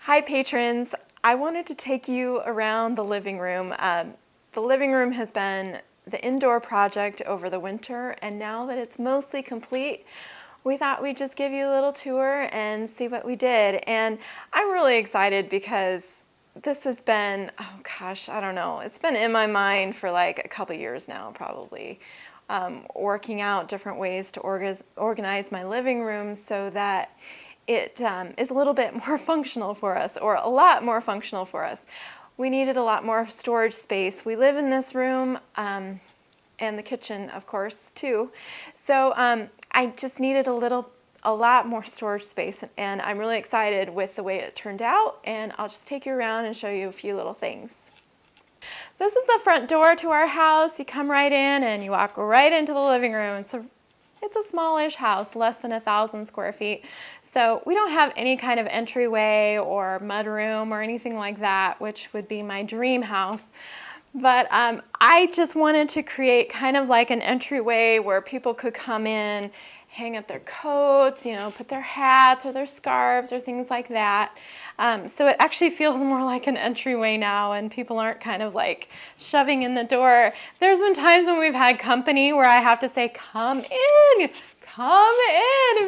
Hi patrons, I wanted to take you around the living room. The living room has been the indoor project over the winter, and now that it's mostly complete, we thought we'd just give you a little tour and see what we did. And I'm really excited because this has been, oh gosh, I don't know, it's been in my mind for like a couple years now probably. Working out different ways to organize my living room so that it is a little bit more functional for us, or a lot more functional for us. We needed a lot more storage space. We live in this room and the kitchen, of course, too. So I just needed a lot more storage space, and I'm really excited with the way it turned out, and I'll just take you around and show you a few little things. This is the front door to our house. You come right in and you walk right into the living room. It's a smallish house, less than 1,000 square feet. So we don't have any kind of entryway or mudroom or anything like that, which would be my dream house. But I just wanted to create kind of like an entryway where people could come in, hang up their coats, put their hats or their scarves or things like that. So it actually feels more like an entryway now, and people aren't kind of like shoving in the door. There's been times when we've had company where I have to say, come in,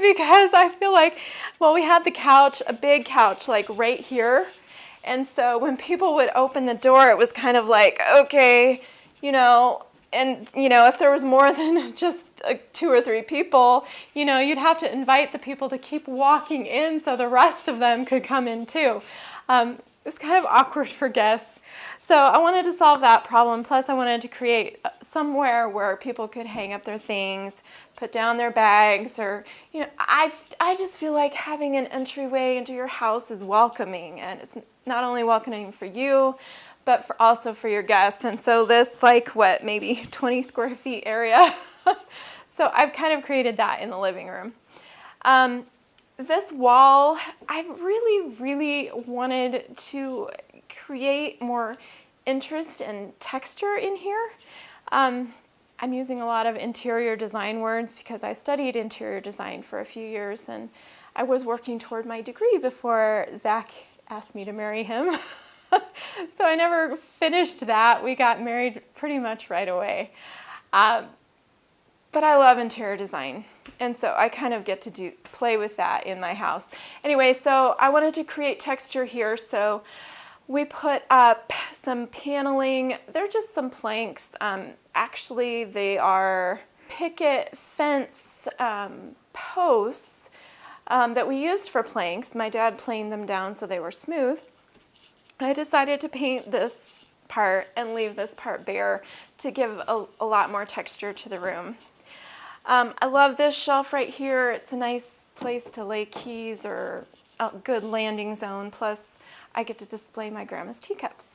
because I feel like, well, we had the couch, a big couch, like right here. And so when people would open the door, it was kind of like, okay, and if there was more than just 2 or 3 people, you'd have to invite the people to keep walking in so the rest of them could come in too. It was kind of awkward for guests. So I wanted to solve that problem. Plus I wanted to create somewhere where people could hang up their things, put down their bags, or, I just feel like having an entryway into your house is welcoming, and it's not only welcoming for you, but also for your guests. And so this maybe 20 square feet area. So I've kind of created that in the living room. This wall, I really wanted to create more interest and texture in here. I'm using a lot of interior design words because I studied interior design for a few years, and I was working toward my degree before Zach asked me to marry him. So I never finished that. We got married pretty much right away. But I love interior design, and so I kind of get to play with that in my house. Anyway, so I wanted to create texture here, so we put up some paneling. They're just some planks. Actually, they are picket fence posts that we used for planks. My dad planed them down so they were smooth. I decided to paint this part and leave this part bare to give a lot more texture to the room. I love this shelf right here. It's a nice place to lay keys, or a good landing zone. Plus, I get to display my grandma's teacups.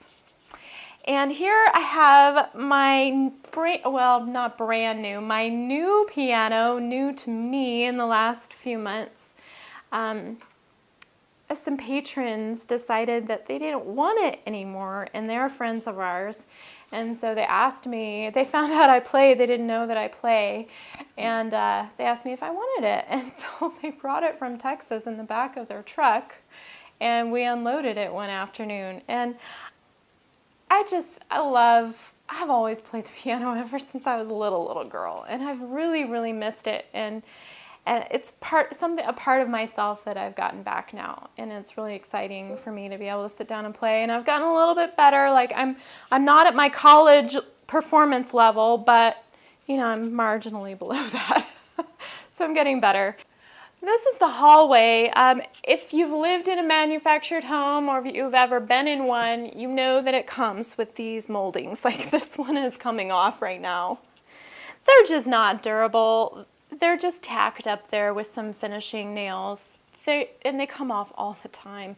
And here I have my, not brand new, my new piano, new to me in the last few months. Some patrons decided that they didn't want it anymore, and they're friends of ours. And so they asked me, they found out I play, they didn't know that I play, and they asked me if I wanted it. And so they brought it from Texas in the back of their truck, and we unloaded it one afternoon. And I've always played the piano ever since I was a little girl, and I've really missed it. And it's a part of myself that I've gotten back now, and it's really exciting for me to be able to sit down and play. And I've gotten a little bit better. Like I'm not at my college performance level, but I'm marginally below that. So I'm getting better. This is the hallway. If you've lived in a manufactured home, or if you've ever been in one, you know that it comes with these moldings. Like this one is coming off right now. They're just not durable. They're just tacked up there with some finishing nails. They come off all the time.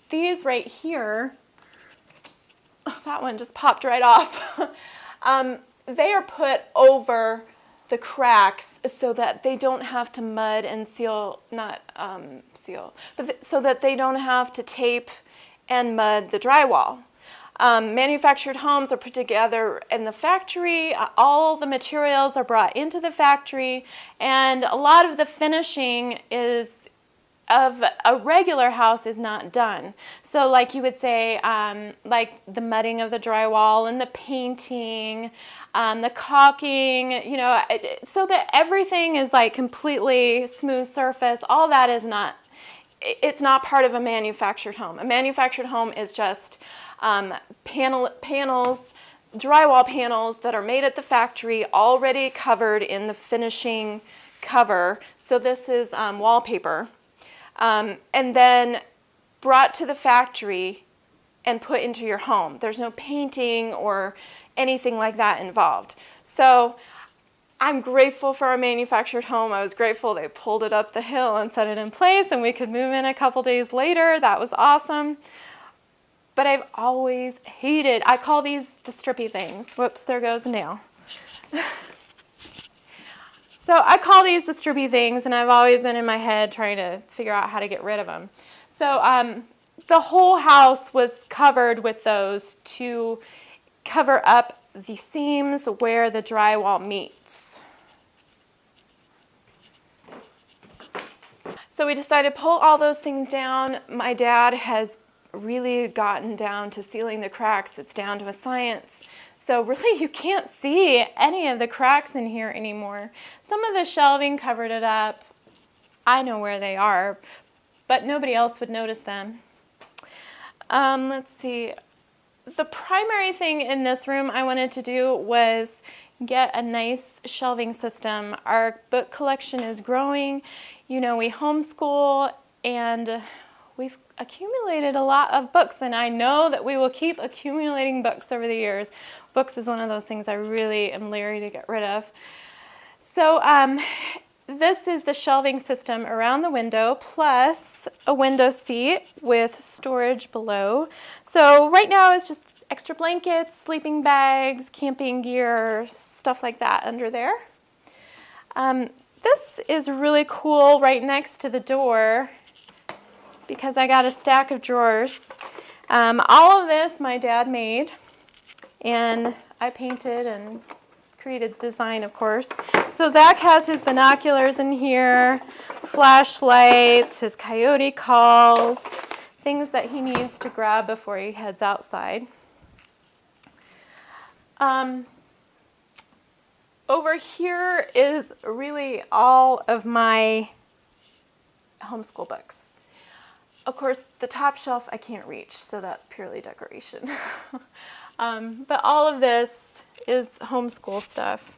These right here, that one just popped right off. They are put over the cracks so that they don't have to mud and so that they don't have to tape and mud the drywall. Manufactured homes are put together in the factory. All the materials are brought into the factory, and a lot of the finishing is of a regular house is not done. So like you would say, like the mudding of the drywall and the painting, the caulking, you know, so that everything is like completely smooth surface. All that is not, it's not part of a manufactured home. A manufactured home is just panels, drywall panels that are made at the factory, already covered in the finishing cover. So this is wallpaper, and then brought to the factory and put into your home. There's no painting or anything like that involved. So I'm grateful for our manufactured home. I was grateful they pulled it up the hill and set it in place and we could move in a couple days later. That was awesome. But I've always hated, I call these the strippy things. Whoops, there goes a nail. So I call these the strippy things, and I've always been in my head trying to figure out how to get rid of them. So the whole house was covered with those to cover up the seams where the drywall meets. So we decided to pull all those things down. My dad has really gotten down to sealing the cracks. It's down to a science. So really you can't see any of the cracks in here anymore. Some of the shelving covered it up. I know where they are, but nobody else would notice them. Let's see. The primary thing in this room I wanted to do was get a nice shelving system. Our book collection is growing. You know, we homeschool and we've accumulated a lot of books, and I know that we will keep accumulating books over the years. Books is one of those things I really am leery to get rid of. So this is the shelving system around the window, plus a window seat with storage below. So right now it's just extra blankets, sleeping bags, camping gear, stuff like that under there. This is really cool right next to the door, because I got a stack of drawers. All of this my dad made, and I painted and created design, of course. So Zach has his binoculars in here, flashlights, his coyote calls, things that he needs to grab before he heads outside. Over here is really all of my homeschool books. Of course, the top shelf I can't reach, so that's purely decoration. But all of this is homeschool stuff.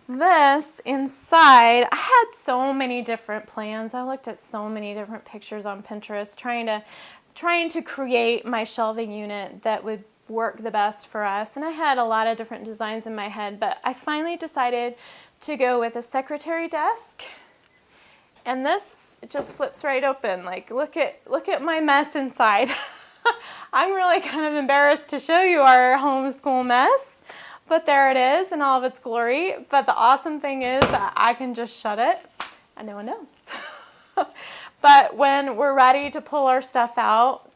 This inside, I had so many different plans. I looked at so many different pictures on Pinterest, trying to create my shelving unit that would work the best for us. And I had a lot of different designs in my head, but I finally decided to go with a secretary desk. And this, it just flips right open. Like, look at my mess inside. I'm really kind of embarrassed to show you our homeschool mess, but there it is in all of its glory. But the awesome thing is that I can just shut it and no one knows. But when we're ready to pull our stuff out,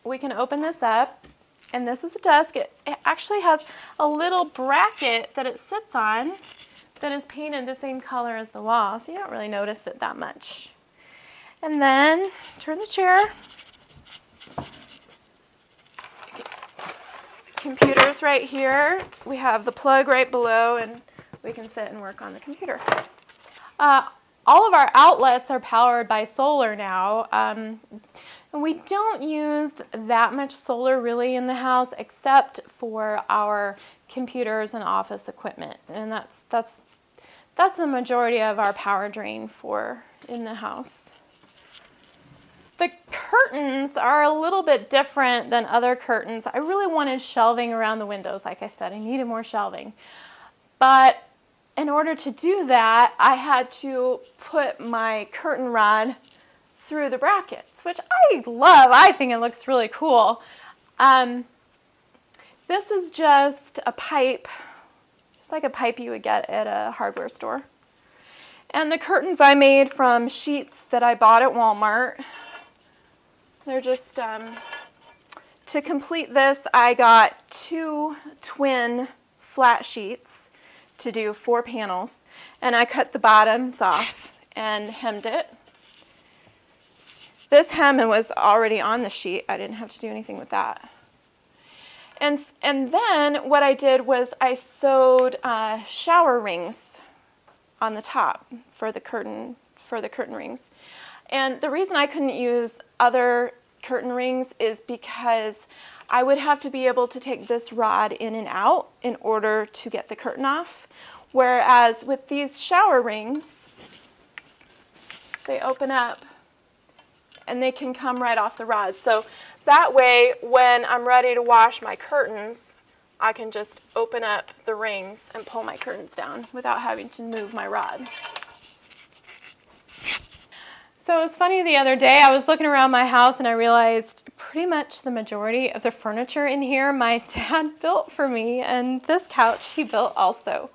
we can open this up, and this is a desk. It actually has a little bracket that it sits on that is painted the same color as the wall, so you don't really notice it that much. And then turn the chair. Computer's right here. We have the plug right below, and we can sit and work on the computer. All of our outlets are powered by solar now. And we don't use that much solar really in the house, except for our computers and office equipment. And that's the majority of our power drain for in the house. The curtains are a little bit different than other curtains. I really wanted shelving around the windows. Like I said, I needed more shelving. But in order to do that, I had to put my curtain rod through the brackets, which I love. I think it looks really cool. This is just a pipe, just like a pipe you would get at a hardware store. And the curtains I made from sheets that I bought at Walmart. They're just, to complete this, I got 2 twin flat sheets to do 4 panels. And I cut the bottoms off and hemmed it. this hem was already on the sheet. I didn't have to do anything with that. And then what I did was I sewed shower rings on the top for the curtain rings. And the reason I couldn't use other curtain rings is because I would have to be able to take this rod in and out in order to get the curtain off. Whereas with these shower rings, they open up and they can come right off the rod. So that way, when I'm ready to wash my curtains, I can just open up the rings and pull my curtains down without having to move my rod. So it was funny the other day, I was looking around my house and I realized pretty much the majority of the furniture in here my dad built for me, and this couch he built also.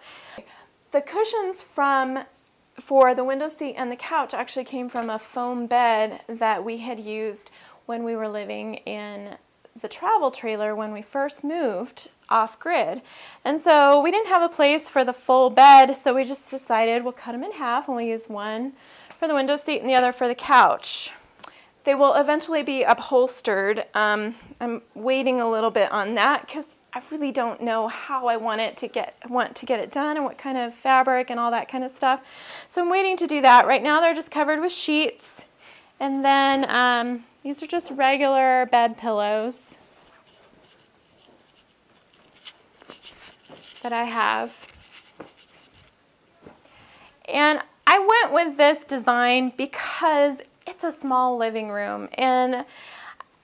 The cushions for the window seat and the couch actually came from a foam bed that we had used when we were living in the travel trailer when we first moved off-grid. And so we didn't have a place for the full bed, so we just decided we'll cut them in half and we'll use one for the window seat and the other for the couch. They will eventually be upholstered. I'm waiting a little bit on that because I really don't know how I want to get it done and what kind of fabric and all that kind of stuff. So I'm waiting to do that. Right now they're just covered with sheets, and then these are just regular bed pillows that I have. And I went with this design because it's a small living room, and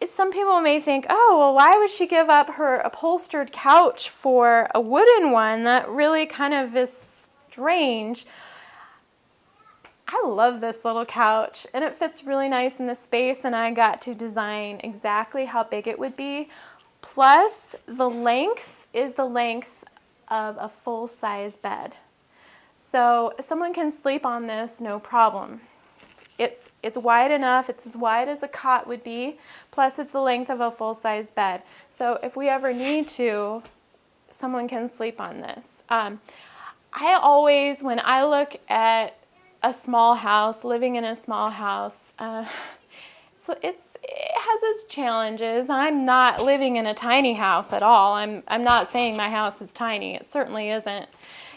some people may think, oh, well, why would she give up her upholstered couch for a wooden one? That really kind of is strange. I love this little couch, and it fits really nice in the space, and I got to design exactly how big it would be. Plus, the length is the length of a full-size bed. So someone can sleep on this, no problem. It's wide enough, it's as wide as a cot would be, plus it's the length of a full-size bed. So if we ever need to, someone can sleep on this. I always, when I look at a small house, living in a small house, so it has its challenges. I'm not living in a tiny house at all. I'm not saying my house is tiny. It certainly isn't.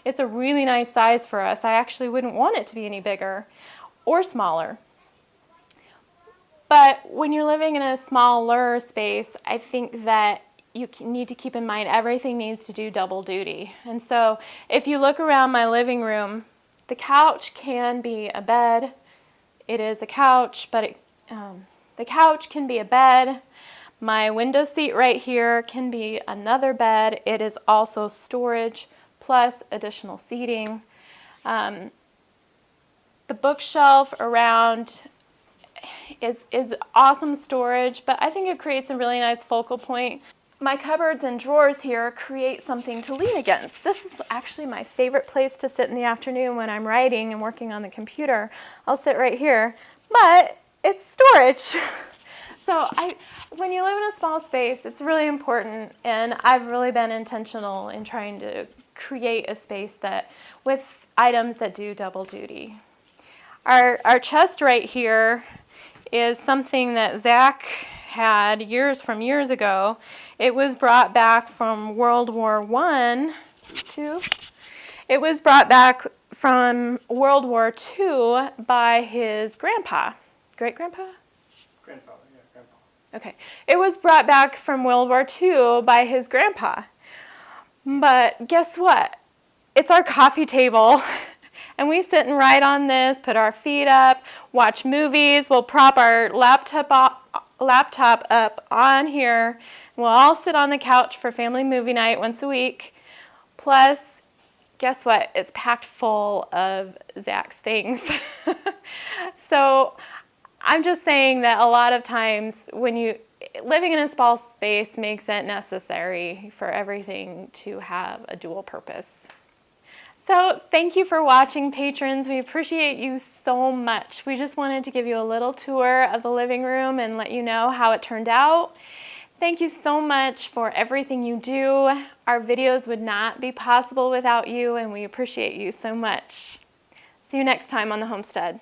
It's a really nice size for us. I actually wouldn't want it to be any bigger or smaller. But when you're living in a smaller space, I think that you need to keep in mind everything needs to do double duty. And so if you look around my living room, the couch can be a bed. It is a couch, but the couch can be a bed. My window seat right here can be another bed. It is also storage plus additional seating. The bookshelf around is awesome storage, but I think it creates a really nice focal point. My cupboards and drawers here create something to lean against. This is actually my favorite place to sit in the afternoon when I'm writing and working on the computer. I'll sit right here, but it's storage. So when you live in a small space, it's really important, and I've really been intentional in trying to create a space that with items that do double duty. Our chest right here is something that Zach had years ago. It was brought back from World War II. It was brought back from World War II by his grandpa. Great-grandpa? Grandfather, yeah, grandpa. Okay. It was brought back from World War II by his grandpa. But guess what? It's our coffee table. And we sit and write on this, put our feet up, watch movies. We'll prop our laptop up on here. We'll all sit on the couch for family movie night once a week. Plus, guess what? It's packed full of Zach's things. So I'm just saying that a lot of times living in a small space makes it necessary for everything to have a dual purpose. So thank you for watching, patrons. We appreciate you so much. We just wanted to give you a little tour of the living room and let you know how it turned out. Thank you so much for everything you do. Our videos would not be possible without you, and we appreciate you so much. See you next time on The Homestead.